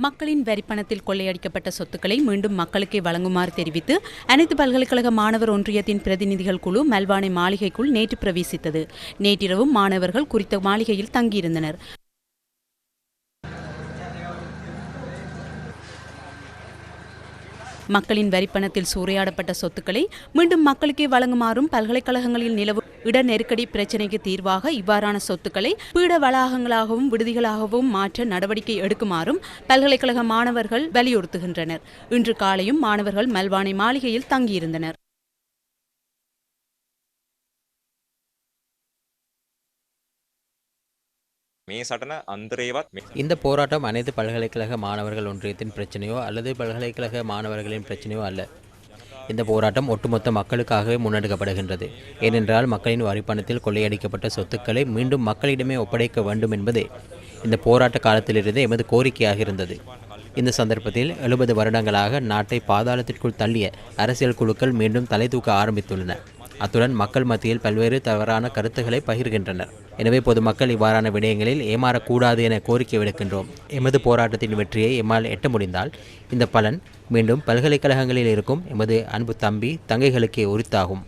மக்களின் வரிப்பணத்தில் கொள்ளையடிக்கப்பட்ட சொத்துக்களை மீண்டும் மக்களுக்கே வழங்குமாறு தெரிவித்து அனைத்து பல்கலைக்கழக மாணவர் ஒன்றியத்தின் பிரதிநிதிகள் குழு மல்வானை மாளிகைக்குள் நேற்று பிரவேசித்தது. நேற்றிரவும் மாணவர்கள் குறித்த மாளிகையில் தங்கியிருந்தனர். மக்களின் வரிப்பணத்தில் சூறையாடப்பட்ட சொத்துக்களை மீண்டும் மக்களுக்கே வழங்குமாறும் பல்கலைக்கழகங்களில் நிலவும் இட நெருக்கடி பிரச்சினைக்கு தீர்வாக இவ்வாறான சொத்துக்களை பீட வளாகங்களாகவும் விடுதிகளாகவும் மாற்ற நடவடிக்கை எடுக்குமாறும் பல்கலைக்கழக மாணவர்கள் வலியுறுத்துகின்றனர். இன்று காலையும் மாணவர்கள் மல்வானை மாளிகையில் தங்கியிருந்தனர். இந்த போராட்டம் அனைத்து பல்கலைக்கழக மாணவர்கள் ஒன்றியத்தின் பிரச்சனையோ அல்லது பல்கலைக்கழக மாணவர்களின் பிரச்சனையோ அல்ல. இந்த போராட்டம் ஒட்டுமொத்த மக்களுக்காகவே முன்னெடுக்கப்படுகின்றது. ஏனென்றால் மக்களின் வரிப்பணத்தில் கொள்ளையடிக்கப்பட்ட சொத்துக்களை மீண்டும் மக்களிடமே ஒப்படைக்க வேண்டும் என்பதே இந்த போராட்ட காலத்திலிருந்து எமது கோரிக்கையாக இருந்தது. இந்த சந்தர்ப்பத்தில் 70 வருடங்களாக நாட்டை பாதாளத்திற்குள் தள்ளிய அரசியல் குழுக்கள் மீண்டும் தலை தூக்க ஆரம்பித்துள்ளன. அத்துடன் மக்கள் மத்தியில் பல்வேறு தவறான கருத்துக்களை பகிர்கின்றனர். எனவே பொதுமக்கள் இவ்வாறான விடயங்களில் ஏமாறக்கூடாது என கோரிக்கை விடுக்கின்றோம். எமது போராட்டத்தின் வெற்றியை எம்மால் எட்ட முடிந்தால் இந்த பலன் மீண்டும் பல்கலைக்கழகங்களில் இருக்கும் எமது அன்பு தம்பி தங்கைகளுக்கே உரித்தாகும்.